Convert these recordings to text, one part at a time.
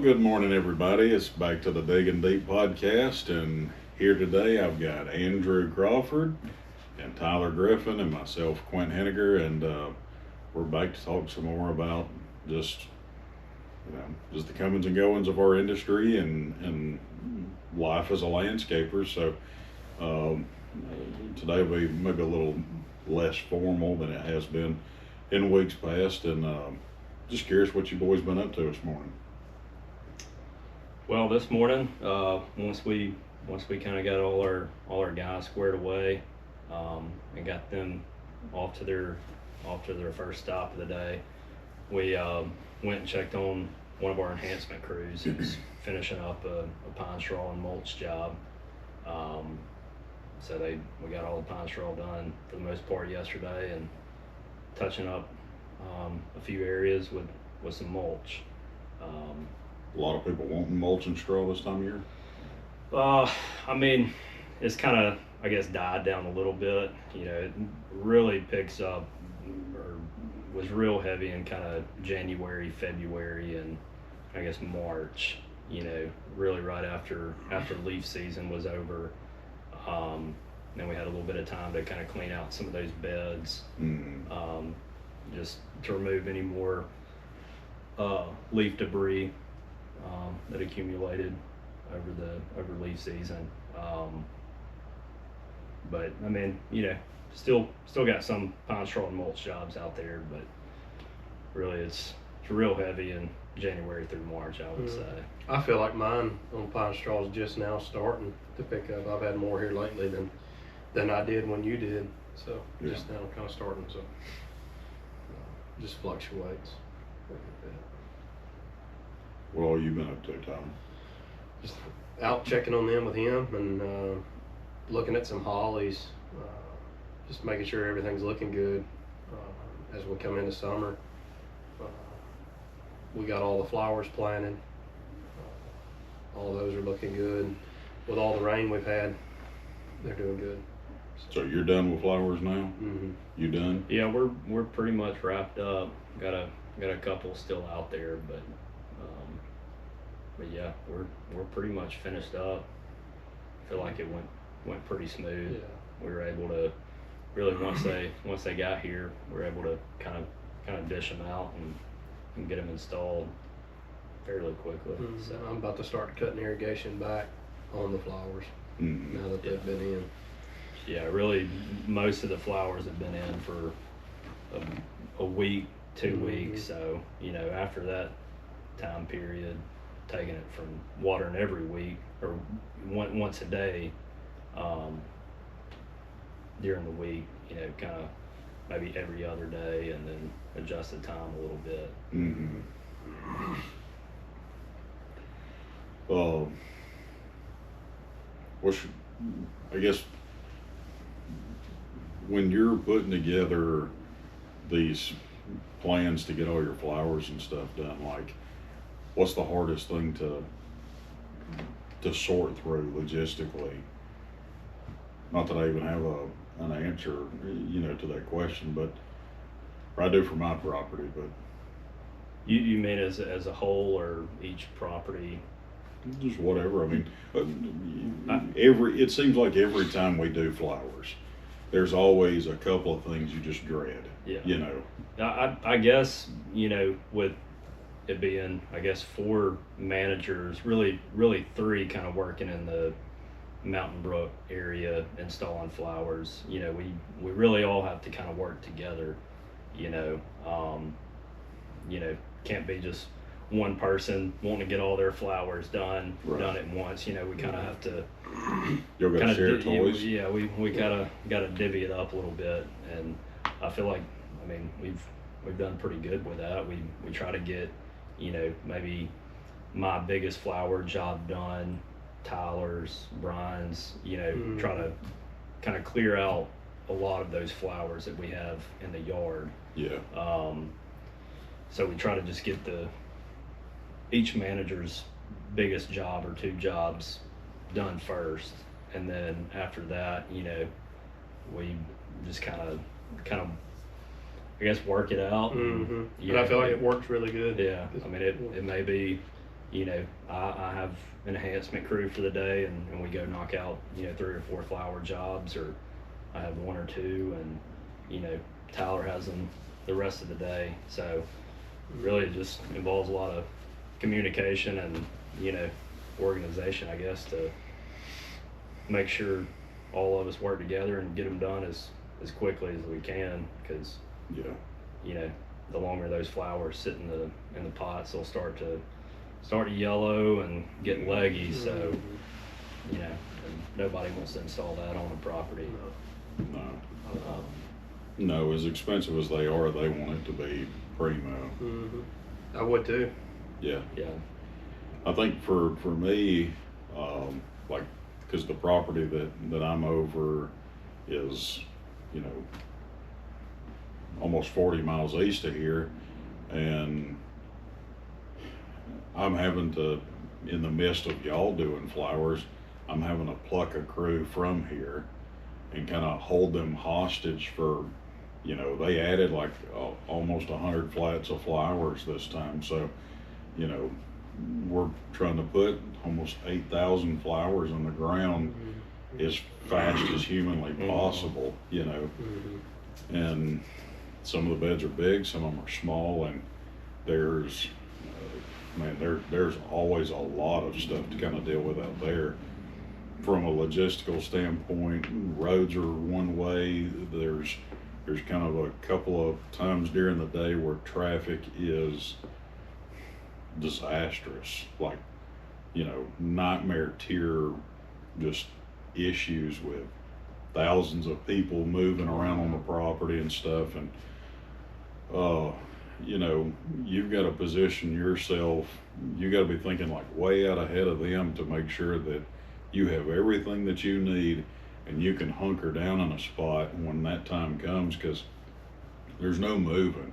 Good morning, everybody. It's back to the Digging Deep podcast, and here today I've got Andrew Crawford and Tyler Griffin and myself, Quint Henniger, and we're back to talk some more about just just the comings and goings of our industry and life as a landscaper. So today will be maybe a little less formal than it has been in weeks past, and just curious what you boys been up to this morning. Well, this morning, once we kind of got all our guys squared away, and got them off to their first stop of the day, we went and checked on one of our enhancement crews who's finishing up a pine straw and mulch job. So we got all the pine straw done for the most part yesterday, and touching up a few areas with some mulch. A lot of people wanting mulch and straw this time of year. I mean, it's kind of, I guess, died down a little bit. You know, it really picks up, or was real heavy in kind of January, February, and I guess March. You know, really right after leaf season was over. Then we had a little bit of time to kind of clean out some of those beds, just to remove any more leaf debris that accumulated over leaf season. But I mean, you know, still got some pine straw and mulch jobs out there, but really it's real heavy in January through March, I would say. I feel like mine on pine straw is just now starting to pick up. I've had more here lately than I did when you did, so just now kind of starting, so just fluctuates. What all you been up to, Tom? Just out checking on them with him and looking at some hollies, just making sure everything's looking good as we come into summer. We got all the flowers planted. All those are looking good. With all the rain we've had, they're doing good. So you're done with flowers now? Mm-hmm. You done? Yeah, we're pretty much wrapped up. Got a couple still out there, but yeah, we're pretty much finished up. I feel like it went pretty smooth. Yeah. We were able to really once they got here, we were able to kind of dish them out and get them installed fairly quickly. Mm-hmm. So I'm about to start cutting irrigation back on the flowers now that they've been in. Yeah, really, most of the flowers have been in for a week, 2 weeks. So, you know, after that time period, taking it from watering every week or once a day during the week, you know, kind of maybe every other day, and then adjust the time a little bit. I guess when you're putting together these plans to get all your flowers and stuff done, like, what's the hardest thing to sort through logistically? Not that I even have an answer, you know, to that question, but I do for my property. But You mean as a whole, or each property? just whatever. I mean, it seems like every time we do flowers, there's always a couple of things you just dread. Yeah. You know. I guess, you know, with it being, I guess, 4 managers, really 3 kind of working in the Mountain Brook area installing flowers. You know, we really all have to kind of work together. You know, can't be just one person wanting to get all their flowers done at once. You know, we kind of have to. You'll go share toys. Yeah, we kind of got to divvy it up a little bit, and I feel like, I mean, we've done pretty good with that. We try to get, you know, maybe my biggest flower job done, Tyler's, Brian's, you know, try to kind of clear out a lot of those flowers that we have in the yard. Yeah. So we try to just get each manager's biggest job or 2 jobs done first, and then after that, you know, we just kind of I guess work it out. And I feel like it works really good. Yeah, I mean, it may be you know, I have an enhancement crew for the day, and we go knock out, you know, 3 or 4 flower jobs, or I have 1 or 2, and, you know, Tyler has them the rest of the day. So really it just involves a lot of communication and, you know, organization, I guess, to make sure all of us work together and get them done as quickly as we can, because, Yeah. you know, the longer those flowers sit in the pots, they'll start to yellow and get leggy. So, you know, and nobody wants to install that on a property. No. Um, No, as expensive as they are, they want it to be primo. I would too. Yeah. yeah. I think for me, like, because the property that I'm over is, you know, almost 40 miles east of here, and I'm having to, in the midst of y'all doing flowers, I'm having to pluck a crew from here and kind of hold them hostage for, you know, they added like almost 100 flats of flowers this time. So, you know, we're trying to put almost 8,000 flowers on the ground as fast as humanly possible, you know. And some of the beds are big, some of them are small, and there's, there's always a lot of stuff to kind of deal with out there. From a logistical standpoint, roads are one way. There's kind of a couple of times during the day where traffic is disastrous, like, you know, nightmare tier, just issues with thousands of people moving around on the property and stuff. And you know, you've got to position yourself, you got to be thinking like way out ahead of them to make sure that you have everything that you need and you can hunker down in a spot when that time comes, because there's no moving,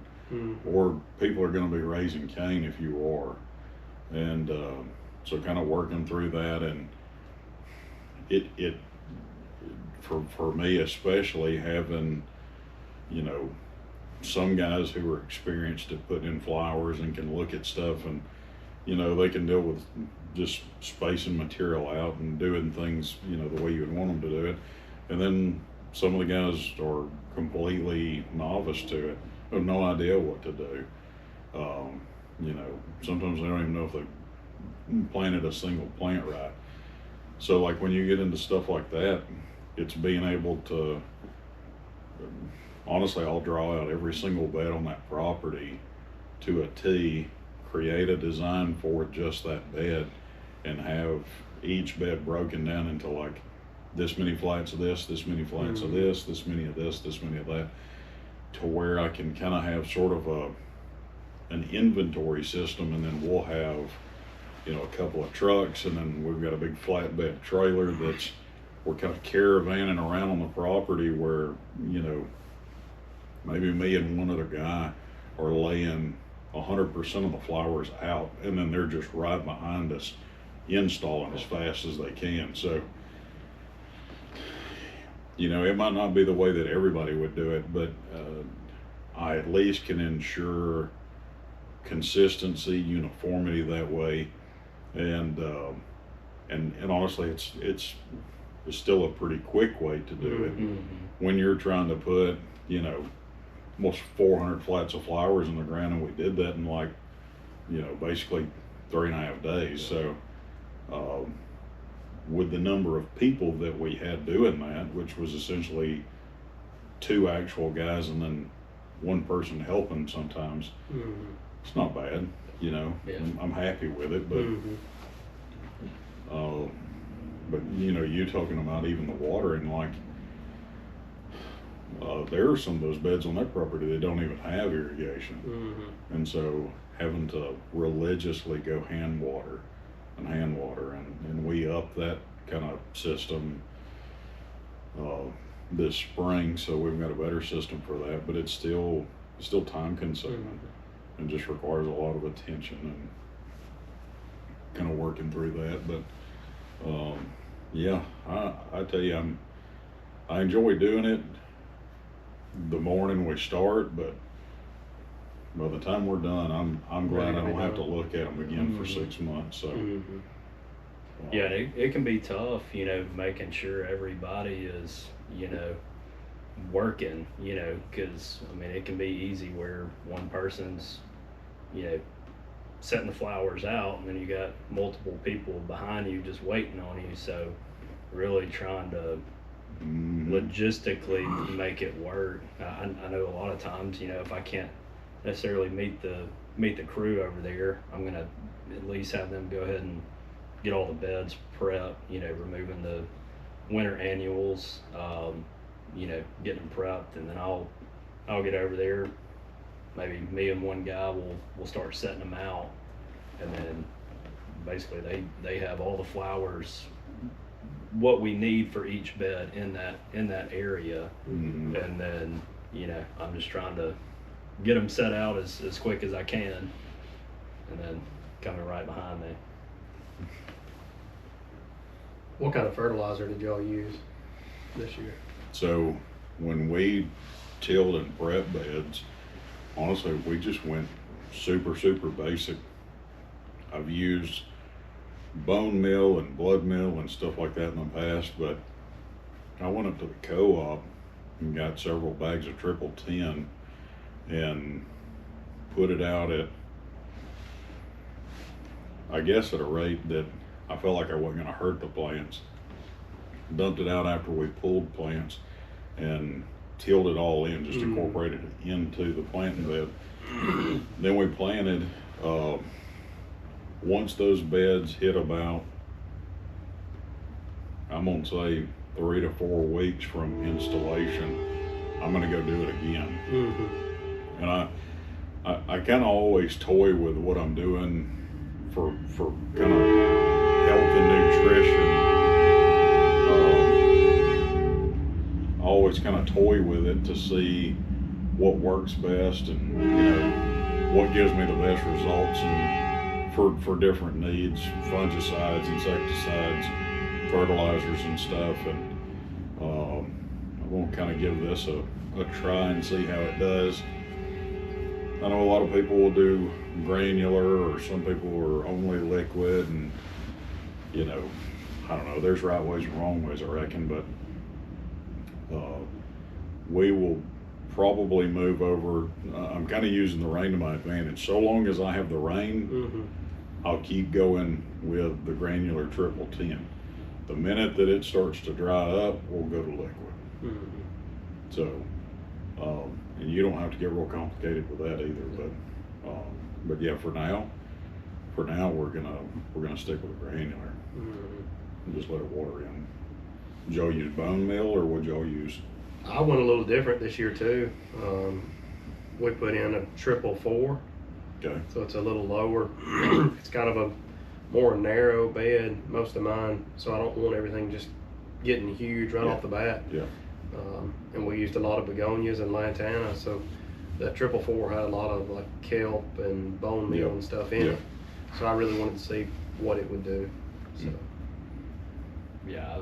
or people are going to be raising Cain if you are. And so kind of working through that, and it for me especially, having, you know, some guys who are experienced at putting in flowers and can look at stuff, and, you know, they can deal with just spacing material out and doing things, you know, the way you would want them to do it. And then some of the guys are completely novice to it, have no idea what to do. You know, sometimes they don't even know if they planted a single plant right. So like when you get into stuff like that, it's being able to, honestly, I'll draw out every single bed on that property to a T, create a design for just that bed, and have each bed broken down into like this many flats of this many flats of this many of this many of that, to where I can kind of have sort of an inventory system. And then we'll have, you know, a couple of trucks, and then we've got a big flatbed trailer that's, we're kind of caravanning around on the property, where, you know, maybe me and one other guy are laying 100% of the flowers out, and then they're just right behind us installing as fast as they can. So, you know, it might not be the way that everybody would do it, but I at least can ensure consistency, uniformity that way. And honestly, it's still a pretty quick way to do it. When you're trying to put, you know, almost 400 flats of flowers in the ground, and we did that in like, you know, basically 3.5 days. So with the number of people that we had doing that, which was essentially 2 actual guys and then 1 person helping sometimes, it's not bad, you know. I'm happy with it, but you know, you talking about even the watering, like there are some of those beds on that property that don't even have irrigation. And so having to religiously go hand water, and we up that kind of system this spring, so we've got a better system for that. But it's still time consuming, and just requires a lot of attention and kind of working through that. But yeah, I tell you, I enjoy doing it the morning we start, but by the time we're done, I'm glad Ready I to be don't have to done. look at them again for Mhm. 6 months. So Mhm. Yeah, and it can be tough, making sure everybody is, working, because I mean, it can be easy where one person's, you know, setting the flowers out, and then you got multiple people behind you just waiting on you. So, really trying to logistically make it work. I know a lot of times, if I can't necessarily meet the crew over there, I'm gonna at least have them go ahead and get all the beds prepped. Removing the winter annuals, getting them prepped, and then I'll get over there. Maybe me and one guy will start setting them out, and then basically they have all the flowers, what we need for each bed in that area, Mhm. and then I'm just trying to get them set out as quick as I can, and then coming right behind me. What kind of fertilizer did y'all use this year? So when we tilled and prep beds, honestly, we just went super, super basic. I've used bone meal and blood meal and stuff like that in the past, but I went up to the co-op and got several bags of triple 10 and put it out at, I guess, at a rate that I felt like I wasn't going to hurt the plants. Dumped it out after we pulled plants and tilled it all in, just incorporated it into the planting bed. Then we planted. Once those beds hit about, I'm gonna say 3 to 4 weeks from installation, I'm gonna go do it again. Mm-hmm. And I kind of always toy with what I'm doing for kind of health and nutrition. I always kind of toy with it to see what works best and what gives me the best results and for different needs, fungicides, insecticides, fertilizers and stuff. And I want to kind of give this a try and see how it does. I know a lot of people will do granular, or some people are only liquid, and I don't know, there's right ways and wrong ways, I reckon, but we will probably move over. I'm kind of using the rain to my advantage. So long as I have the rain, I'll keep going with the granular triple 10. The minute that it starts to dry up, we'll go to liquid. So, and you don't have to get real complicated with that either. But yeah, for now we're gonna stick with the granular and just let it water in. Did y'all use bone meal, or would y'all use? I went a little different this year too. We put in a 444, Okay. so it's a little lower. It's kind of a more narrow bed, most of mine, so I don't want everything just getting huge right off the bat. Yeah. And we used a lot of begonias and lantana, so that 444 had a lot of like kelp and bone meal and stuff in it. So I really wanted to see what it would do. So. Yeah,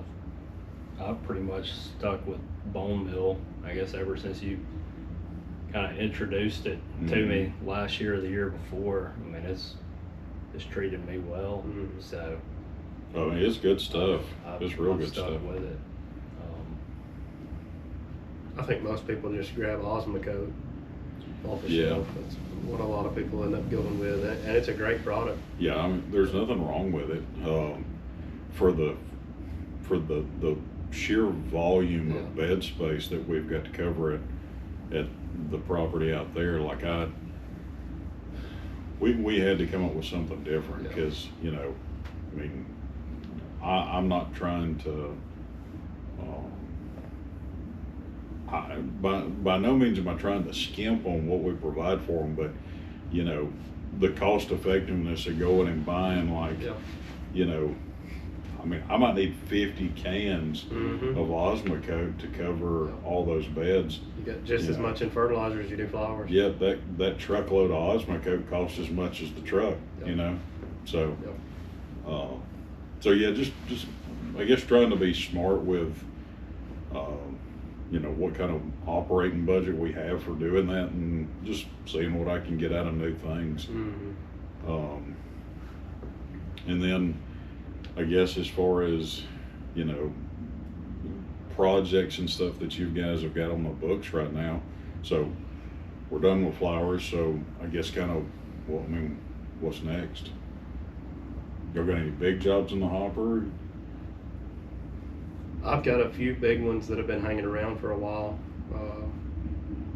I've pretty much stuck with bone meal, I guess, ever since you kind of introduced it to me last year or the year before. I mean, it's treated me well. So I mean, it's good stuff. It's real I've good stuck stuff. with it. I think most people just grab Osmocote off the shelf. That's what a lot of people end up going with, and it's a great product. Yeah, I mean, there's nothing wrong with it. For the sheer volume of bed space that we've got to cover at the property out there, like we had to come up with something different because I mean, I'm not trying to. By no means am I trying to skimp on what we provide for them, but the cost effectiveness of going and buying I mean, I might need 50 cans of Osmocote to cover all those beds. You got just as much in fertilizer as you do flowers. Yeah, that truckload of Osmocote costs as much as the truck, So, so yeah, just I guess trying to be smart with you know, what kind of operating budget we have for doing that, and just seeing what I can get out of new things. And then I guess as far as, you know, projects and stuff that you guys have got on the books right now, so we're done with flowers, so I guess kind of, well, I mean, what's next? Y'all got any big jobs in the hopper? I've got a few big ones that have been hanging around for a while.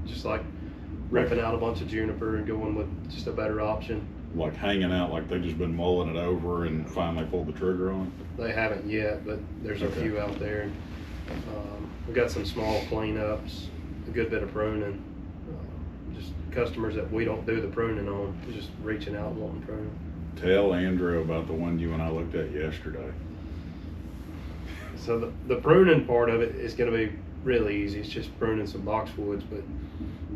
Just like ripping out a bunch of juniper and going with just a better option. Like hanging out, like they've just been mulling it over and finally pulled the trigger on it? They haven't yet, but there's a Okay. few out there. We've got some small cleanups, a good bit of pruning. Just customers that we don't do the pruning on, just reaching out and wanting pruning. Tell Andrew about the one you and I looked at yesterday. So the pruning part of it is going to be really easy. It's just pruning some boxwoods, but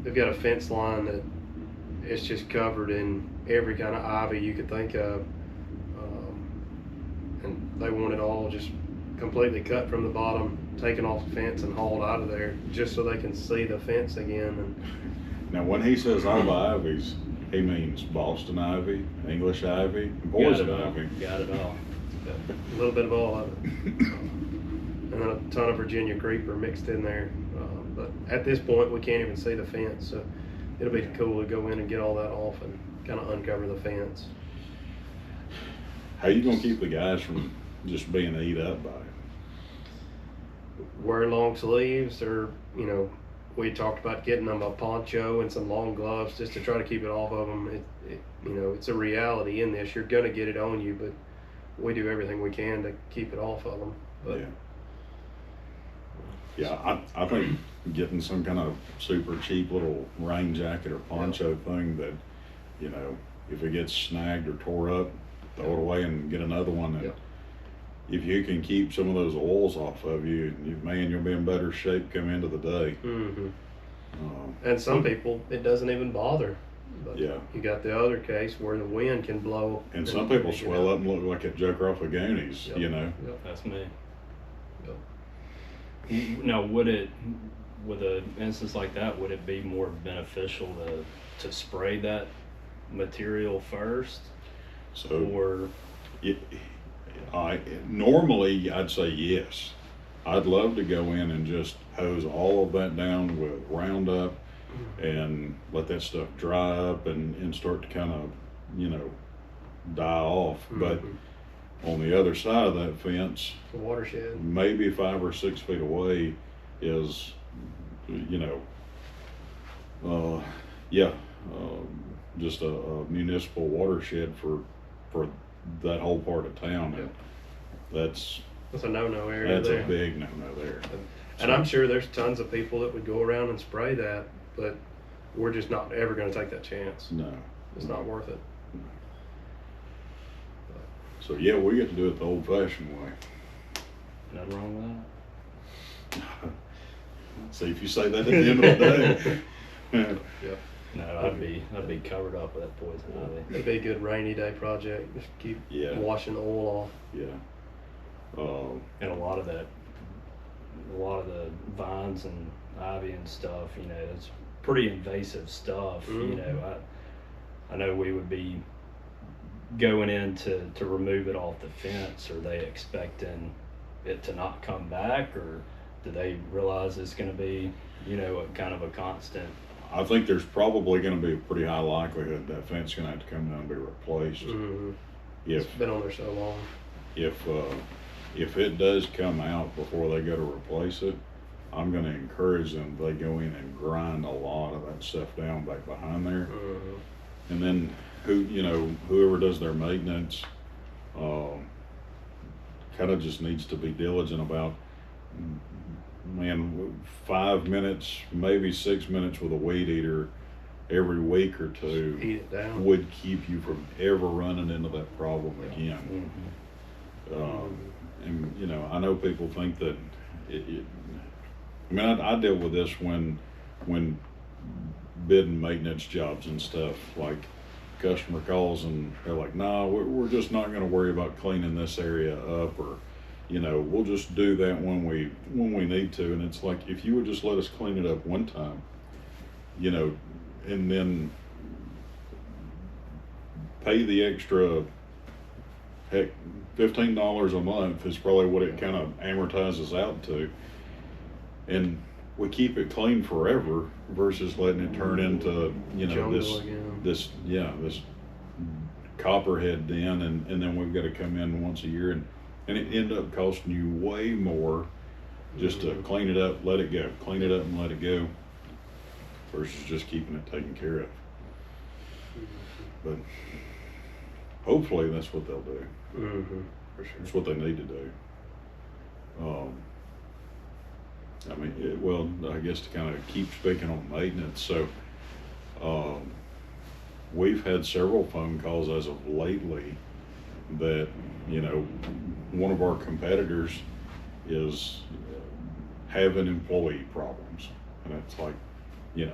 they've got a fence line that it's just covered in every kind of ivy you could think of. And they want it all just completely cut from the bottom, taken off the fence and hauled out of there just so they can see the fence again. And Now, when he says all the ivies, he means Boston ivy, English ivy, and Got poison it all. ivy. Got it all. a little bit of all of it. And then a ton of Virginia creeper mixed in there. But at this point, we can't even see the fence, so it'll be cool to go in and get all that off and kind of uncover the fence. How you gonna keep the guys from just being eat up by it? Wearing long sleeves, or we talked about getting them a poncho and some long gloves just to try to keep it off of them. It's a reality in this. You're gonna get it on you, but we do everything we can to keep it off of them. But Yeah, I think getting some kind of super cheap little rain jacket or poncho thing that, if it gets snagged or tore up, throw it away and get another one. And if you can keep some of those oils off of you, you'll be in better shape come into the day. Mm-hmm. And some people, it doesn't even bother. But Yeah. you got the other case where the wind can blow. And some people swell up and look like a Joker off of Goonies, Yep. Yep. That's me. Yep. Now, with an instance like that, would it be more beneficial to spray that material first, So or normally I'd say yes. I'd love to go in and just hose all of that down with Roundup and let that stuff dry up and start to kind of, die off. But on the other side of that fence, The watershed. maybe 5 or 6 feet away is, just a municipal watershed for that whole part of town. And that's a no-no area that's there. a big no-no there. And I'm sure there's tons of people that would go around and spray that, but we're just not ever going to take that chance. No. It's not worth it. So yeah, we get to do it the old-fashioned way. nothing wrong with See if you say that at the end of the day. Yep. that? No, I'd be covered up with that poison ivy. It'd be a good rainy day project. Just keep washing the oil off. Yeah. And a lot of the vines and ivy and stuff, it's pretty invasive stuff. I know we would be going in to remove it off the fence. Are they expecting it to not come back, or do they realize it's going to be, a kind of a constant? I think there's probably going to be a pretty high likelihood that fence is going to have to come down and be replaced. Mm-hmm. If It's been on there so long. if it does come out before they go to replace it, I'm going to encourage them. They go in and grind a lot of that stuff down back behind there, and then whoever does their maintenance, kind of just needs to be diligent about. 5 minutes, maybe 6 minutes with a weed eater every week or two Eat it down. would keep you from ever running into that problem again. And I know people think that I deal with this when bidding maintenance jobs and stuff. Like, customer calls and they're like, "No, we're just not going to worry about cleaning this area up," or you know, we'll just do that when we need to. And it's like, if you would just let us clean it up one time, you know, and then pay the extra, heck, $15 a month is probably what it kind of amortizes out to. And we keep it clean forever versus letting it turn into, you know, Jungle again. this copperhead den, and then we've got to come in once a year, and it end up costing you way more just to clean it up, let it go, clean it up and let it go, versus just keeping it taken care of. But hopefully that's what they'll do. For sure. It's what they need to do. I mean, well, I guess to kind of keep speaking on maintenance, so we've had several phone calls as of lately that, you know, one of our competitors is having employee problems. And it's like, you know,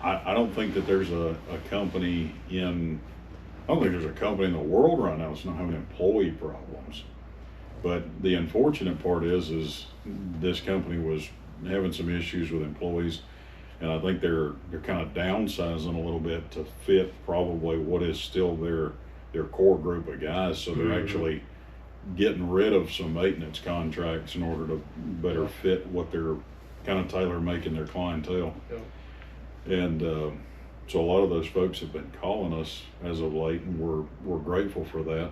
I don't think that there's a company I don't think there's a company in the world right now that's not having employee problems. But the unfortunate part is this company was having some issues with employees, and I think they're kind of downsizing a little bit to fit probably what is still their core group of guys. So they're actually getting rid of some maintenance contracts in order to better fit what they're kind of tailor making their clientele. And so a lot of those folks have been calling us as of late, and we're grateful for that.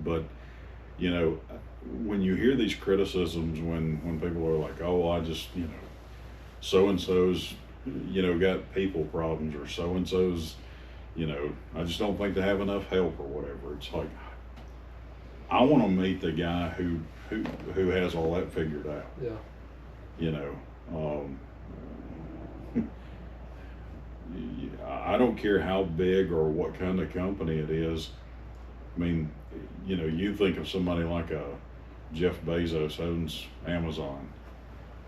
But you know, when you hear these criticisms, when people are like, oh, I just, you know, so and so's, you know, got people problems, or so and so's, you know, I just don't think they have enough help or whatever. It's like, I want to meet the guy who has all that figured out. Yeah. You know, I don't care how big or what kind of company it is. I mean, you know, you think of somebody like a Jeff Bezos owns Amazon,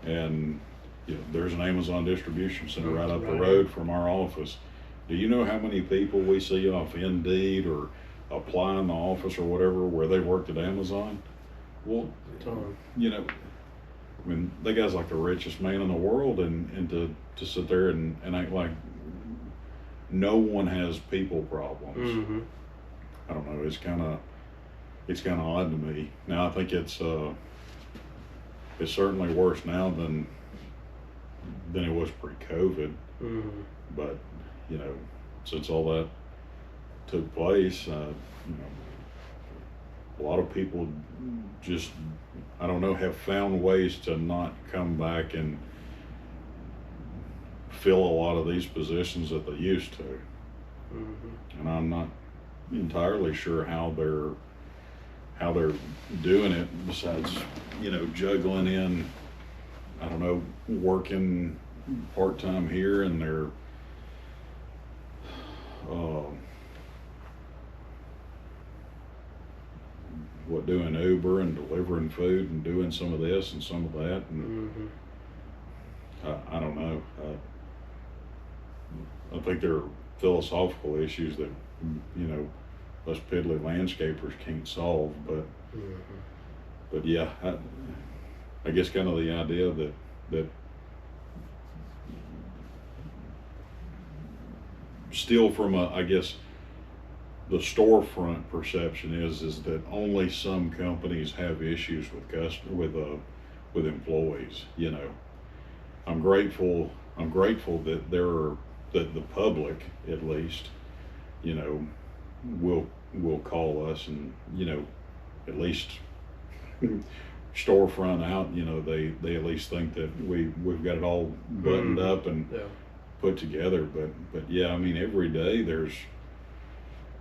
and you know, there's an Amazon distribution center right up the road from our office. Do you know how many people we see off Indeed or apply in the office or whatever where they worked at Amazon? Well, you know, I mean, that guy's like the richest man in the world, and to sit there and act like no one has people problems. I don't know. It's kind of odd to me. Now I think it's certainly worse now than it was pre-COVID. But you know, since all that took place, you know, a lot of people just, I don't know, have found ways to not come back and fill a lot of these positions that they used to. And I'm not entirely sure how they're doing it, besides, you know, juggling in, I don't know, working part-time here, and they're doing Uber and delivering food and doing some of this and some of that, and I don't know. I think there are philosophical issues that, you know, us piddly landscapers can't solve, but yeah, I guess kind of the idea that still from I guess the storefront perception is that only some companies have issues with employees. You know, I'm grateful that that the public, at least, you know, will call us, and you know, at least storefront out, you know, they at least think that we've got it all buttoned up and put together. But yeah, I mean, every day there's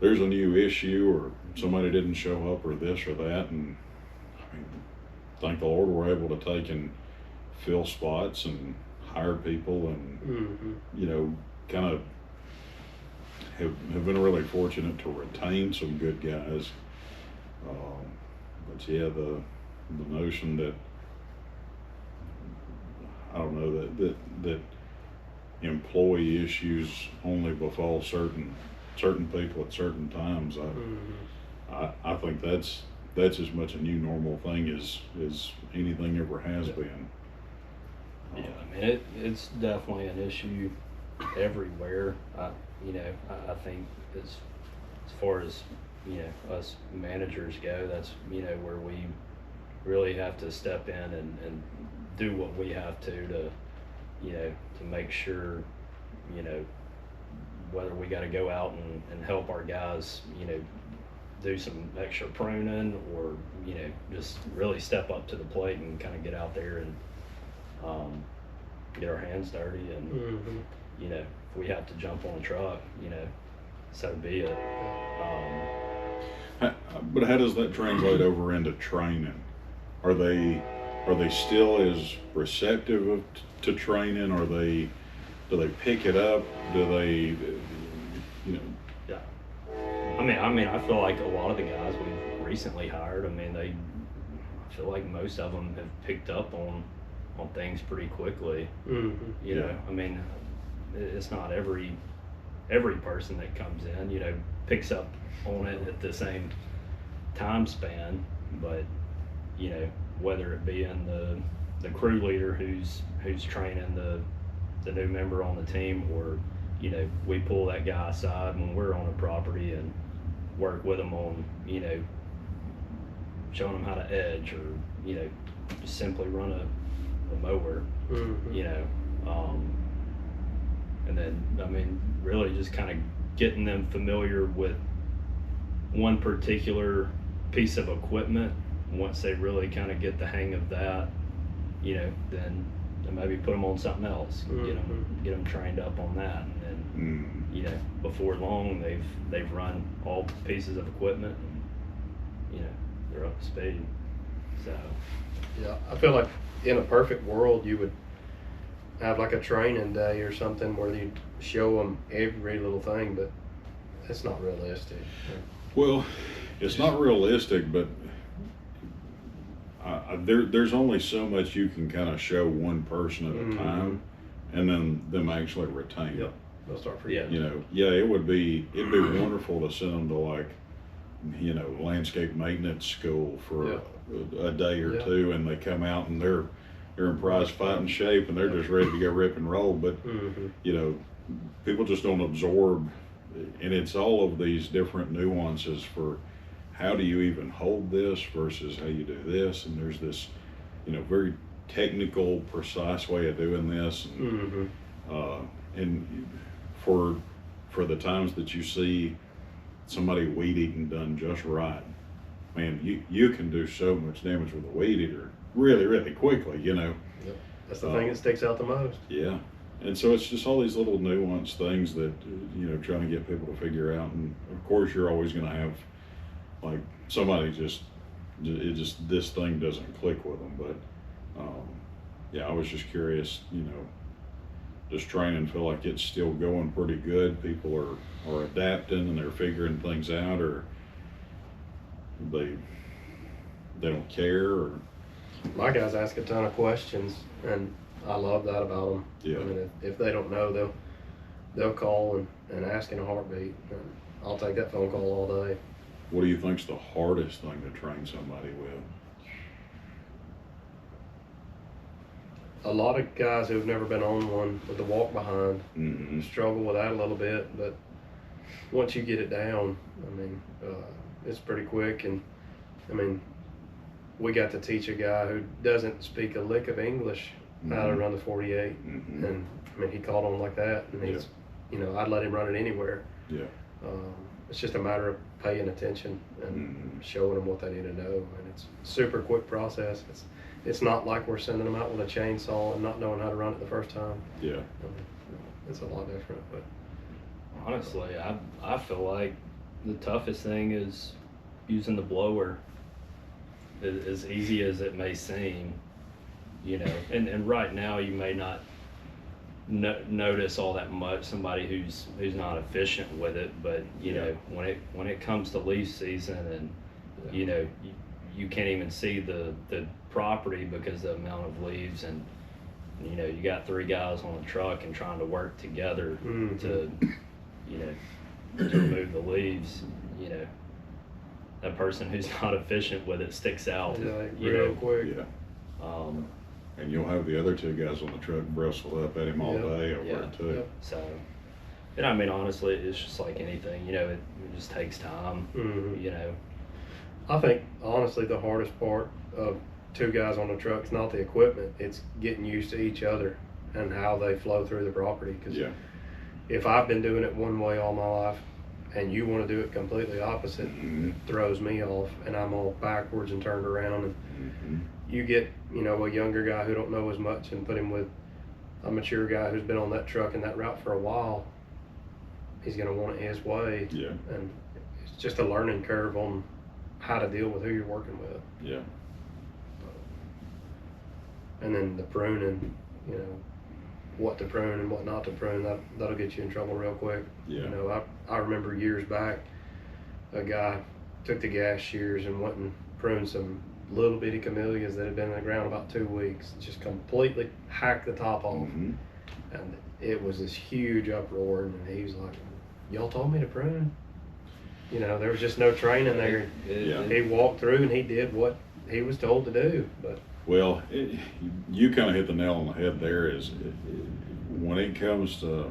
a new issue, or somebody didn't show up, or this or that, and I mean, thank the Lord we're able to take and fill spots and hire people, and you know, kind of have been really fortunate to retain some good guys. But yeah, the notion that, I don't know, that employee issues only befall certain people at certain times, I think that's as much a new normal thing as anything ever has Yeah. been. Yeah, I mean, it's definitely an issue everywhere. I think as far as, us managers go, that's, where we really have to step in and do what we have to, to make sure, whether we got to go out and help our guys, do some extra pruning or, just really step up to the plate and kind of get out there and, get our hands dirty and, Mm-hmm. if we have to jump on a truck, so be it. But how does that translate over into training? Are they still as receptive to training? Do they pick it up? Do they, Yeah. I mean, I feel like a lot of the guys we've recently hired, I feel like most of them have picked up on things pretty quickly. Mm-hmm. Yeah. I mean, it's not every person that comes in, picks up on it at the same time span, but, whether it be in the crew leader who's training the new member on the team, or, we pull that guy aside when we're on a property and work with them on, showing them how to edge, or, just simply run a mower, Mm-hmm. and then, really just kind of getting them familiar with one particular piece of equipment. Once they really kind of get the hang of that, then maybe put them on something else, get them trained up on that, and then, before long they've run all pieces of equipment, and, they're up to speed. So Yeah, I feel like in a perfect world, you would have like a training day or something where you show them every little thing, but it's not realistic. well, it's not realistic, but there's only so much you can kind of show one person at a Mhm. time, and then them actually retain Yep. it. They'll start Yeah. forgetting. It'd be wonderful to send them to, like, landscape maintenance school for a day or Yeah. two, and they come out and they're in prize fighting shape and they're just ready to go rip and roll. But Mm-hmm. people just don't absorb, and it's all of these different nuances for how do you even hold this versus how you do this, and there's this very technical, precise way of doing this, Mm-hmm. and for the times that you see somebody weed eating done just right, man, you can do so much damage with a weed eater really, really quickly. Yep. That's the thing that sticks out the most. Yeah. And so it's just all these little nuanced things that, trying to get people to figure out. And of course, you're always going to have, like, somebody this thing doesn't click with them. But, yeah, I was just curious, does training feel like it's still going pretty good? People are adapting and they're figuring things out, or they don't care, or? My guys ask a ton of questions, and I love that about them. Yeah. I mean, if they don't know, they'll call and ask in a heartbeat. And I'll take that phone call all day. What do you think's the hardest thing to train somebody with? A lot of guys who've never been on one with the walk behind Mm-hmm. struggle with that a little bit, but once you get it down, it's pretty quick. And we got to teach a guy who doesn't speak a lick of English how to Mhm. run the 48, Mm-hmm. and he caught on like that, and he's, I'd let him run it anywhere. Yeah. It's just a matter of paying attention and Mhm. showing them what they need to know, and it's a super quick process. It's not like we're sending them out with a chainsaw and not knowing how to run it the first time. Yeah. It's a lot different, but honestly, I feel like the toughest thing is using the blower. As easy as it may seem, and right now you may not notice all that much, somebody who's not efficient with it, but when it comes to leaf season, and you can't even see the property because of the amount of leaves, and you got 3 guys on a truck and trying to work together to to remove the leaves. that person who's not efficient with it sticks out. Yeah, like you real know. quick. Yeah. Um, And you'll have the other two guys on the truck bristle up at him all Yep. day over Yeah. it too. Yep. so, and I mean, honestly, it's just like anything, you know, it just takes time, Mhm. you know. I think honestly the hardest part of two guys on the truck is not the equipment; it's getting used to each other and how they flow through the property. Because Yeah. if I've been doing it one way all my life, and you want to do it completely opposite, Mhm. it throws me off, and I'm all backwards and turned around. And Mhm. you get, you know, a younger guy who don't know as much, and put him with a mature guy who's been on that truck and that route for a while. He's gonna want it his way, Yeah. and it's just a learning curve on how to deal with who you're working with. Yeah. And then the pruning, you know, what to prune and what not to prune, that'll get you in trouble real quick. Yeah. You know, I remember years back, a guy took the gas shears and went and pruned some little bitty camellias that had been in the ground about 2 weeks, just completely hacked the top off. Mhm. And it was this huge uproar, and he was like, y'all told me to prune? You know, there was just no training there. Yeah. He walked through and he did what he was told to do, but Well, you kind of hit the nail on the head there. When it comes to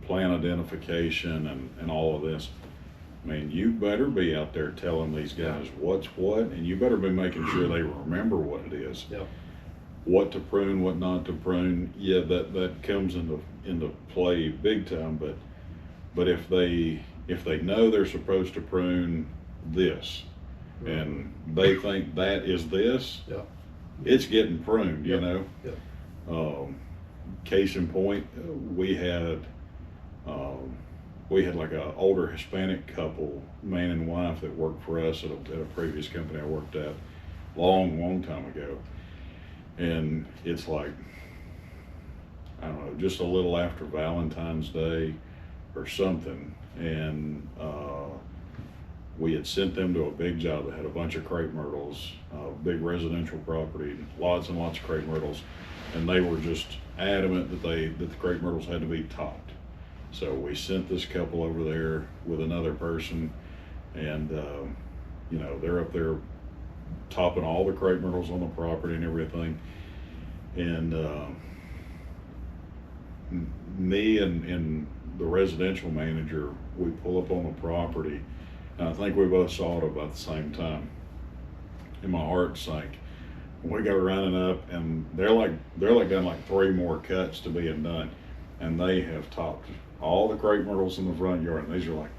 plant identification and all of this, I mean, you better be out there telling these guys what's what, and you better be making sure they remember what it is. yeah. What to prune, what not to prune. Yeah, that comes into play big time. But if they know they're supposed to prune this, and they think that is this, Yeah. it's getting pruned. You Yep. know. Yep. Case in point, we had like a older Hispanic couple, man and wife, that worked for us at a previous company I worked at long time ago. And it's like, I don't know, just a little after Valentine's Day or something. And we had sent them to a big job that had a bunch of crepe myrtles, big residential property, lots and lots of crepe myrtles. And they were just adamant that the crepe myrtles had to be topped. So we sent this couple over there with another person, and you know, they're up there topping all the crepe myrtles on the property and everything. And me and the residential manager, we pull up on the property, and I think we both saw it about the same time. And my heart sank. We go running up, and they're like done like 3 more cuts to being done, and they have topped all the crepe myrtles in the front yard. And these are like,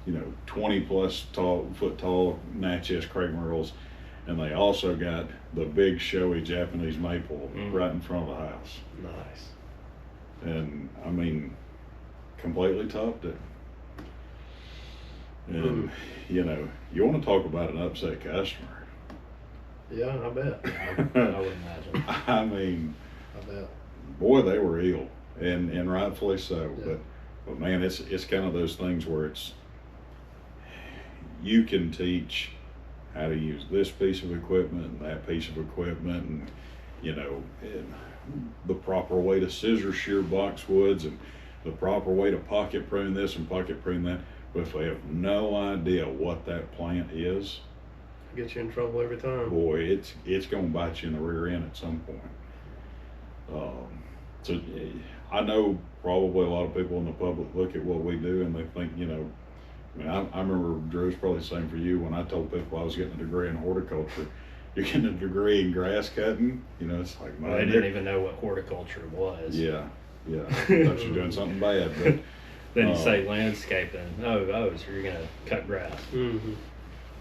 you know, 20-plus-foot tall Natchez crepe myrtles, and they also got the big showy Japanese maple right in front of the house. Nice. And I mean, completely topped it. And you know, you want to talk about an upset customer. Yeah, I bet. I would imagine. I mean, I bet. boy, they were ill, and rightfully so. Yeah. But man, it's kind of those things where you can teach how to use this piece of equipment and that piece of equipment, and you know, and the proper way to scissor shear boxwoods and the proper way to pocket prune this and pocket prune that. But if they have no idea what that plant is, Get you in trouble every time. boy, it's gonna bite you in the rear end at some point. So I know probably a lot of people in the public look at what we do and they think, you know, I mean, I remember, Drew, it's probably the same for you, when I told people I was getting a degree in horticulture. You're getting a degree in grass cutting, you know, it's like, man, They didn't even know what horticulture was. yeah, I thought you were doing something bad, but Then you say landscaping. Oh, so you're gonna cut grass. Mm-hmm.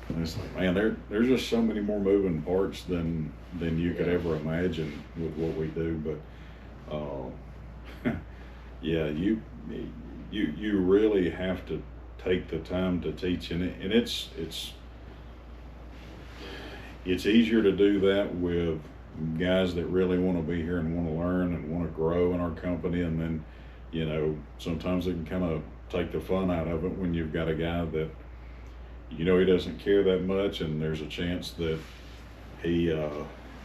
and it's like, man, there's just so many more moving parts than you could ever imagine with what we do. But yeah, you really have to take the time to teach, and it's easier to do that with guys that really want to be here and want to learn and want to grow in our company. And then, you know, sometimes it can kind of take the fun out of it when you've got a guy that, you know, he doesn't care that much, and there's a chance that he,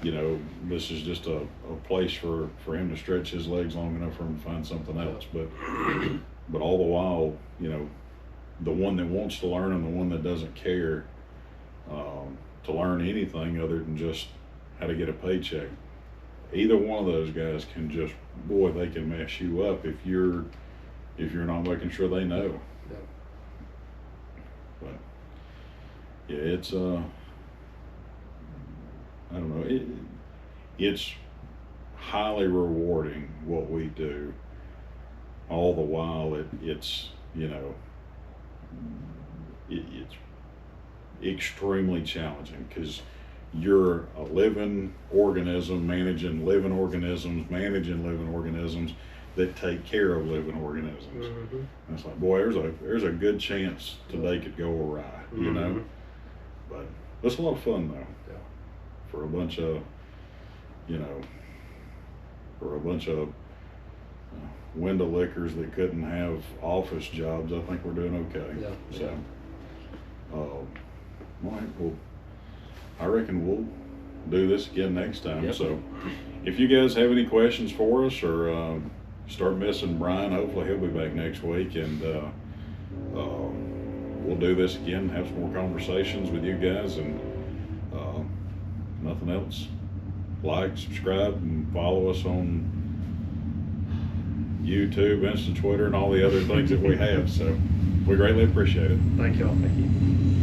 you know, this is just a place for him to stretch his legs long enough for him to find something else. But all the while, you know, the one that wants to learn and the one that doesn't care, to learn anything other than just how to get a paycheck. Either one of those guys can just, boy, they can mess you up if you're not making sure they know. Yeah. But yeah, it's I don't know, it's highly rewarding what we do. All the while it's it's extremely challenging because you're a living organism managing living organisms that take care of living organisms. Mm-hmm. And it's like, boy, there's a good chance today could go awry, you know. Mhm. But it's a lot of fun though. Yeah. For a bunch of window lickers that couldn't have office jobs, I think we're doing okay. Yeah. So, all right, well, I reckon we'll do this again next time. Yep. So, if you guys have any questions for us or start missing Brian, hopefully he'll be back next week, and we'll do this again, have some more conversations with you guys, and nothing else. Like, subscribe, and follow us on YouTube, Insta, Twitter, and all the other things that we have. So we greatly appreciate it. Thank y'all. Thank you.